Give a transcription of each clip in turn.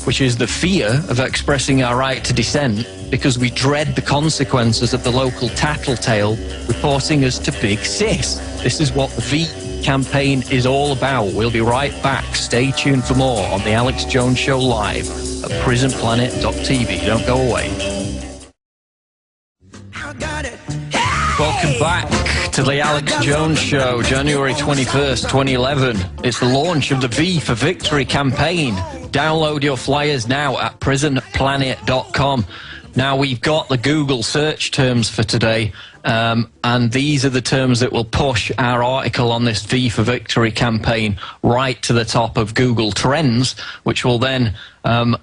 which is the fear of expressing our right to dissent because we dread the consequences of the local tattletale reporting us to Big Sis. This is what the V campaign is all about. We'll be right back. Stay tuned for more on the Alex Jones Show live at prisonplanet.tv. Don't go away. Welcome back to the Alex Jones Show, January 21st, 2011. It's the launch of the V for Victory campaign. Download your flyers now at prisonplanet.com. Now, we've got the Google search terms for today, and these are the terms that will push our article on this V for Victory campaign right to the top of Google Trends, which will then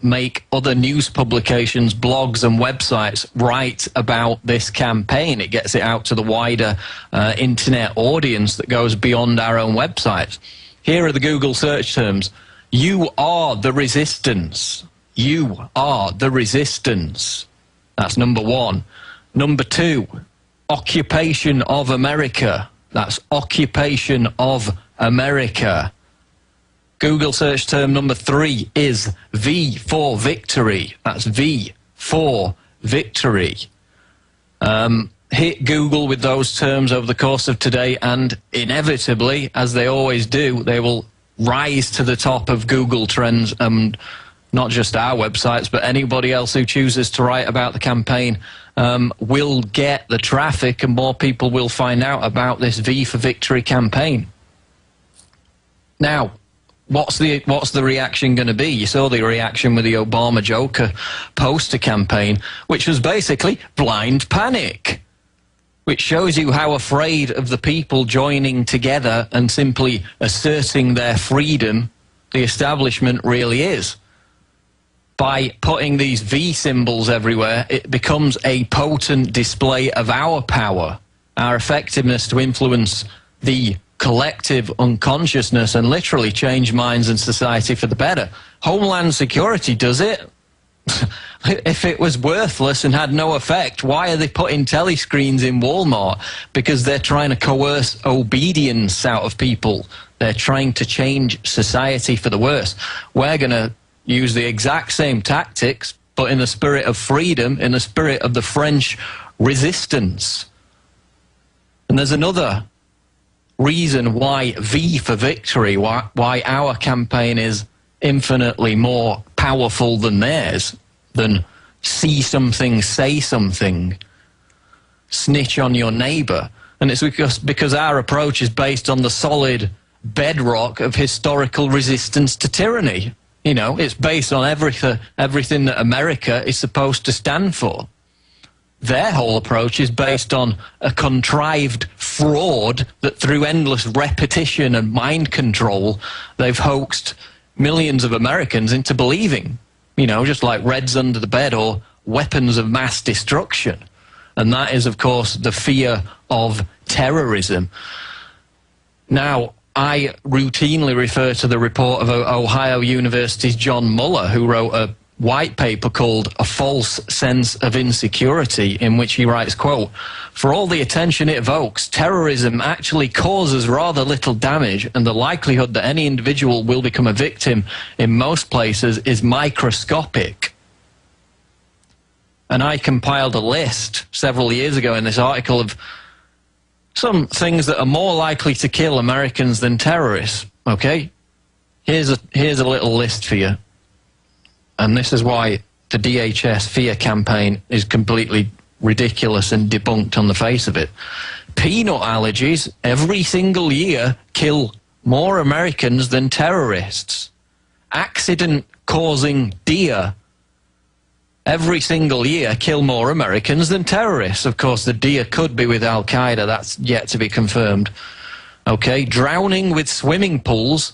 make other news publications, blogs and websites write about this campaign. It gets it out to the wider internet audience that goes beyond our own websites. Here are the Google search terms. You are the resistance. You are the resistance. That's number one. Number two, occupation of America. That's occupation of America. Google search term number three is V for victory. That's V for victory. Hit Google with those terms over the course of today, and inevitably, as they always do, they will rise to the top of Google Trends, and not just our websites, but anybody else who chooses to write about the campaign will get the traffic, and more people will find out about this V for Victory campaign. Now, what's the reaction going to be? You saw the reaction with the Obama Joker poster campaign, which was basically blind panic, which shows you how afraid of the people joining together and simply asserting their freedom the establishment really is. By putting these V symbols everywhere, it becomes a potent display of our power, our effectiveness to influence the collective unconsciousness and literally change minds and society for the better. Homeland Security does it. If it was worthless and had no effect, why are they putting telescreens in Walmart? Because they're trying to coerce obedience out of people. They're trying to change society for the worse. We're going to use the exact same tactics, but in the spirit of freedom, in the spirit of the French resistance. And there's another reason why V for Victory, why our campaign is infinitely more powerful than theirs, than see something, say something, snitch on your neighbor. And it's because our approach is based on the solid bedrock of historical resistance to tyranny. You know, it's based on everything that America is supposed to stand for. Their whole approach is based on a contrived fraud that through endless repetition and mind control, they've hoaxed millions of Americans into believing. You know, just like Reds under the bed or weapons of mass destruction. And that is, of course, the fear of terrorism. Now, I routinely refer to the report of Ohio University's John Mueller, who wrote a white paper called A False Sense of Insecurity, in which he writes, quote, "For all the attention it evokes, terrorism actually causes rather little damage, and the likelihood that any individual will become a victim in most places is microscopic." And I compiled a list several years ago in this article of some things that are more likely to kill Americans than terrorists, okay? Here's a little list for you. And this is why the DHS fear campaign is completely ridiculous and debunked on the face of it. Peanut allergies every single year kill more Americans than terrorists. Accident-causing deer every single year kill more Americans than terrorists. Of course, the deer could be with Al-Qaeda. That's yet to be confirmed. Okay, drowning with swimming pools.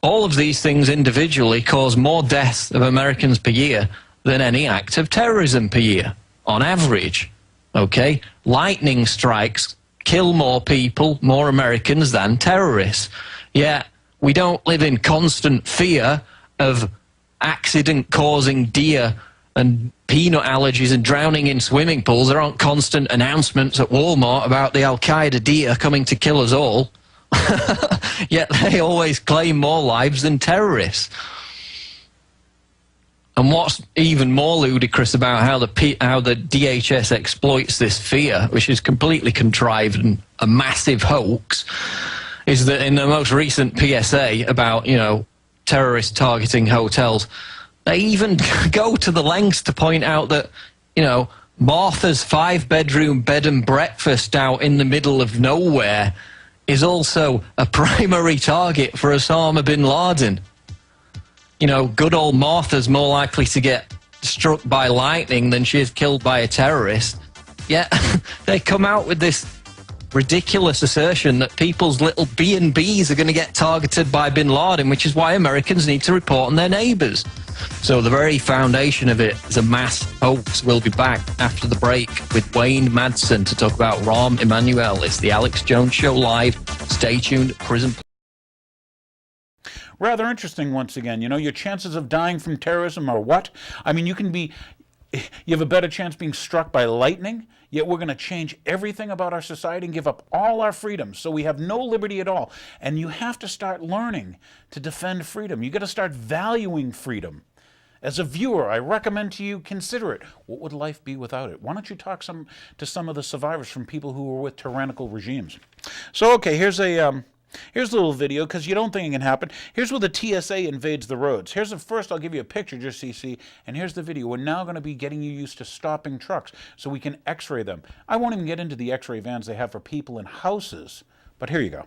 All of these things individually cause more deaths of Americans per year than any act of terrorism per year, on average. Okay, lightning strikes kill more people, more Americans than terrorists. Yet we don't live in constant fear of accident-causing deer and peanut allergies and drowning in swimming pools. There aren't constant announcements at Walmart about the Al-Qaeda deer coming to kill us all. Yet they always claim more lives than terrorists. And what's even more ludicrous about how the DHS exploits this fear, which is completely contrived and a massive hoax, is that in the most recent PSA about, you know, terrorists targeting hotels, they even go to the lengths to point out that, you know, Martha's 5-bedroom bed and breakfast out in the middle of nowhere is also a primary target for Osama bin Laden. You know, good old Martha's more likely to get struck by lightning than she is killed by a terrorist. Yet they come out with this ridiculous assertion that people's little B&Bs are going to get targeted by bin Laden, which is why Americans need to report on their neighbours. So the very foundation of it is a mass hoax. We'll be back after the break with Wayne Madsen to talk about Rahm Emanuel. It's the Alex Jones Show live. Stay tuned. Prison. Rather interesting once again. You know, your chances of dying from terrorism are what? I mean, you have a better chance being struck by lightning, yet we're going to change everything about our society and give up all our freedoms. So we have no liberty at all. And you have to start learning to defend freedom. You got to start valuing freedom. As a viewer, I recommend to you, consider it. What would life be without it? Why don't you talk to some of the survivors from people who were with tyrannical regimes? So, okay, here's a little video, because you don't think it can happen. Here's where the TSA invades the roads. First I'll give you a picture just so you see, and here's the video. We're now going to be getting you used to stopping trucks so we can x-ray them. I won't even get into the x-ray vans they have for people in houses, but here you go.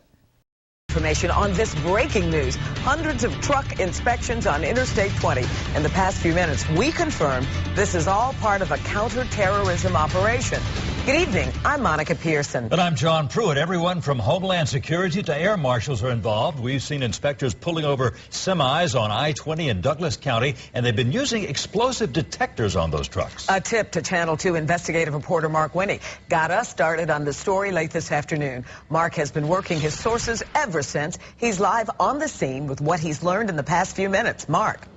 Information on this breaking news. Hundreds of truck inspections on Interstate 20. In the past few minutes, we confirm this is all part of a counterterrorism operation. Good evening. I'm Monica Pearson. And I'm John Pruitt. Everyone from Homeland Security to air marshals are involved. We've seen inspectors pulling over semis on I-20 in Douglas County, and they've been using explosive detectors on those trucks. A tip to Channel 2 investigative reporter Mark Winnie got us started on the story late this afternoon. Mark has been working his sources ever since. He's live on the scene with what he's learned in the past few minutes. Mark.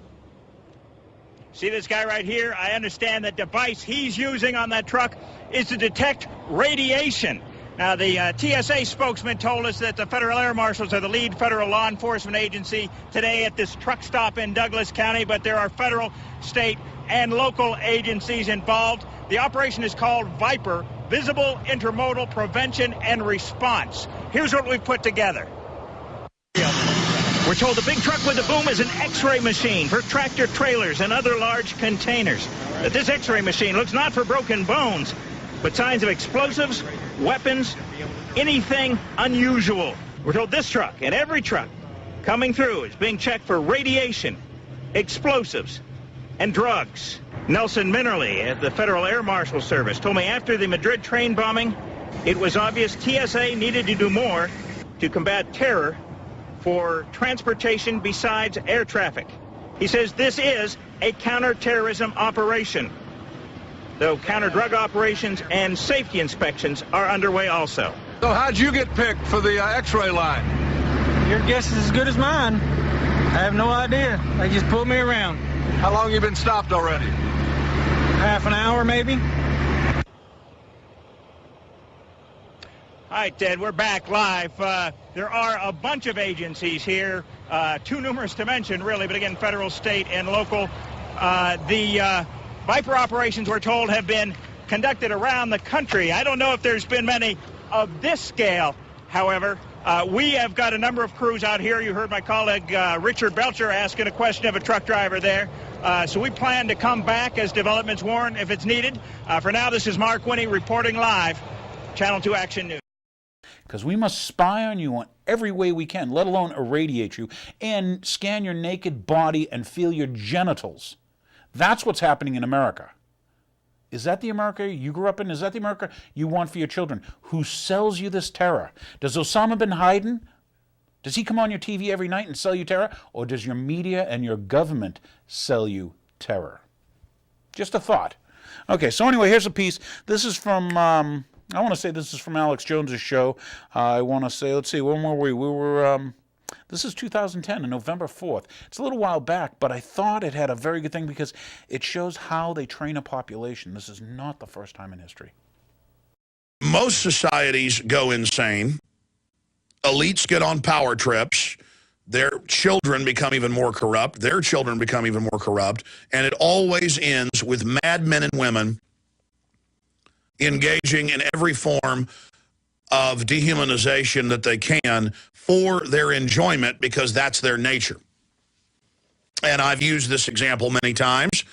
See this guy right here? I understand the device he's using on that truck is to detect radiation. Now, the TSA spokesman told us that the Federal Air Marshals are the lead federal law enforcement agency today at this truck stop in Douglas County, but there are federal, state, and local agencies involved. The operation is called Viper, Visible Intermodal Prevention and Response. Here's what we've put together. We're told the big truck with the boom is an X-ray machine for tractor trailers and other large containers. But this X-ray machine looks not for broken bones, but signs of explosives, weapons, anything unusual. We're told this truck and every truck coming through is being checked for radiation, explosives, and drugs. Nelson Minerly at the Federal Air Marshal Service told me after the Madrid train bombing, it was obvious TSA needed to do more to combat terror for transportation besides air traffic. He says this is a counterterrorism operation, though counter-drug operations and safety inspections are underway also. So how'd you get picked for the X-ray line? Your guess is as good as mine. I have no idea. They just pulled me around. How long you been stopped already? Half an hour, maybe. All right, Ted, we're back live. There are a bunch of agencies here, too numerous to mention, really, but again, federal, state, and local. The Viper operations, we're told, have been conducted around the country. I don't know if there's been many of this scale, however. We have got a number of crews out here. You heard my colleague Richard Belcher asking a question of a truck driver there. So we plan to come back as developments warrant if it's needed. For now, this is Mark Winnie reporting live, Channel 2 Action News. Because we must spy on you in every way we can, let alone irradiate you, and scan your naked body and feel your genitals. That's what's happening in America. Is that the America you grew up in? Is that the America you want for your children? Who sells you this terror? Does Osama bin Laden, does he come on your TV every night and sell you terror? Or does your media and your government sell you terror? Just a thought. Okay, so anyway, here's a piece. This is from... I want to say this is from Alex Jones's show. I want to say, let's see, when were we? We were, this is 2010, on November 4th. It's a little while back, but I thought it had a very good thing because it shows how they train a population. This is not the first time in history. Most societies go insane. Elites get on power trips. their children become even more corrupt, their children become even more corrupt, and it always ends with madmen and women engaging in every form of dehumanization that they can for their enjoyment because that's their nature. And I've used this example many times.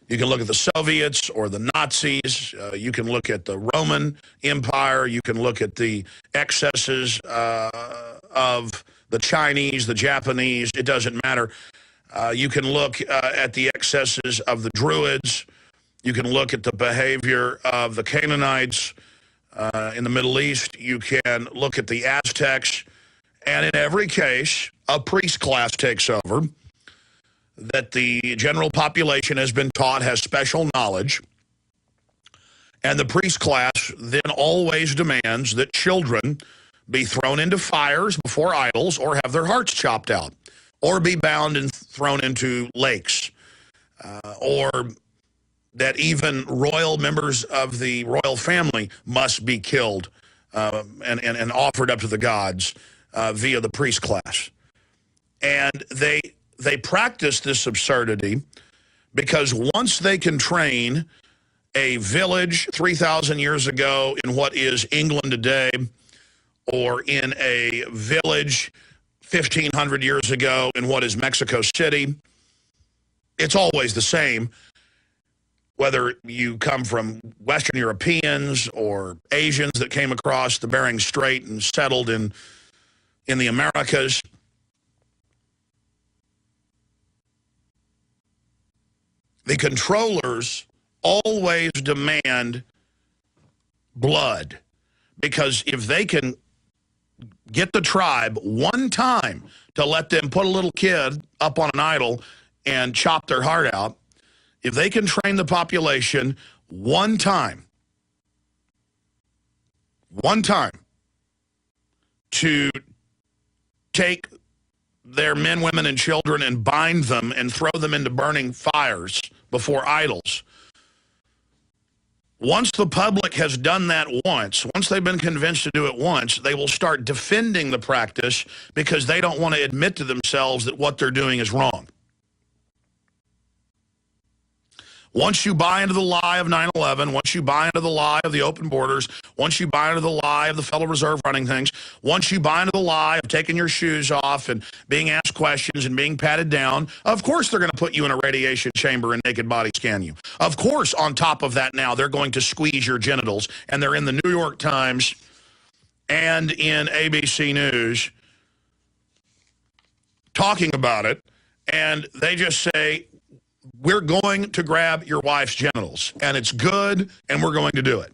You can look at the Soviets or the Nazis. You can look at the Roman Empire. You can look at the excesses of the Chinese, the Japanese. It doesn't matter. You can look at the excesses of the Druids. You can look at the behavior of the Canaanites in the Middle East. You can look at the Aztecs. And in every case, a priest class takes over that the general population has been taught has special knowledge. And the priest class then always demands that children be thrown into fires before idols or have their hearts chopped out or be bound and thrown into lakes or that even royal members of the royal family must be killed and offered up to the gods via the priest class. And they practice this absurdity because once they can train a village 3,000 years ago in what is England today, or in a village 1,500 years ago in what is Mexico City, it's always the same. Whether you come from Western Europeans or Asians that came across the Bering Strait and settled in the Americas, the controllers always demand blood, because if they can get the tribe one time to let them put a little kid up on an idol and chop their heart out, if they can train the population one time to take their men, women, and children and bind them and throw them into burning fires before idols. Once the public has done that once they've been convinced to do it once, they will start defending the practice because they don't want to admit to themselves that what they're doing is wrong. Once you buy into the lie of 9/11, once you buy into the lie of the open borders, once you buy into the lie of the Federal Reserve running things, once you buy into the lie of taking your shoes off and being asked questions and being patted down, of course they're going to put you in a radiation chamber and naked body scan you. Of course, on top of that now, they're going to squeeze your genitals, and they're in the New York Times and in ABC News talking about it, and they just say, we're going to grab your wife's genitals, and it's good, and we're going to do it.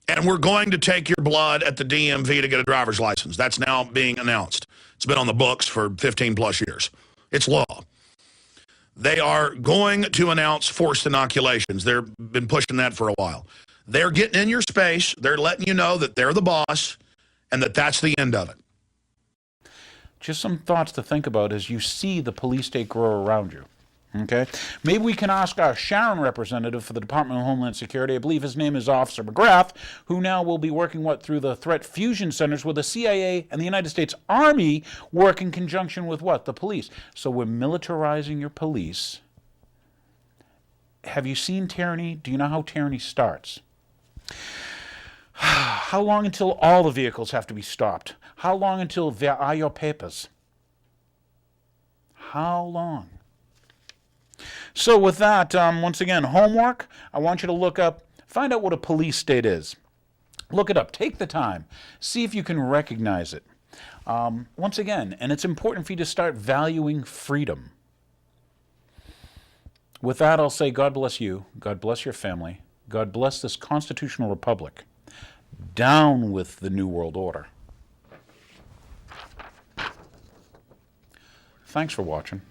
And we're going to take your blood at the DMV to get a driver's license. That's now being announced. It's been on the books for 15-plus years. It's law. They are going to announce forced inoculations. They've been pushing that for a while. They're getting in your space. They're letting you know that they're the boss and that that's the end of it. Just some thoughts to think about as you see the police state grow around you. Okay? Maybe we can ask our Sharon representative for the Department of Homeland Security, I believe his name is Officer McGrath, who now will be working, through the threat fusion centers where the CIA and the United States Army work in conjunction with what? The police. So we're militarizing your police. Have you seen tyranny? Do you know how tyranny starts? How long until all the vehicles have to be stopped? How long until there are your papers? How long? So with that, once again, homework, I want you to find out what a police state is. Look it up. Take the time. See if you can recognize it. Once again, and it's important for you to start valuing freedom. With that, I'll say God bless you. God bless your family. God bless this constitutional republic. Down with the New World Order. Thanks for watching.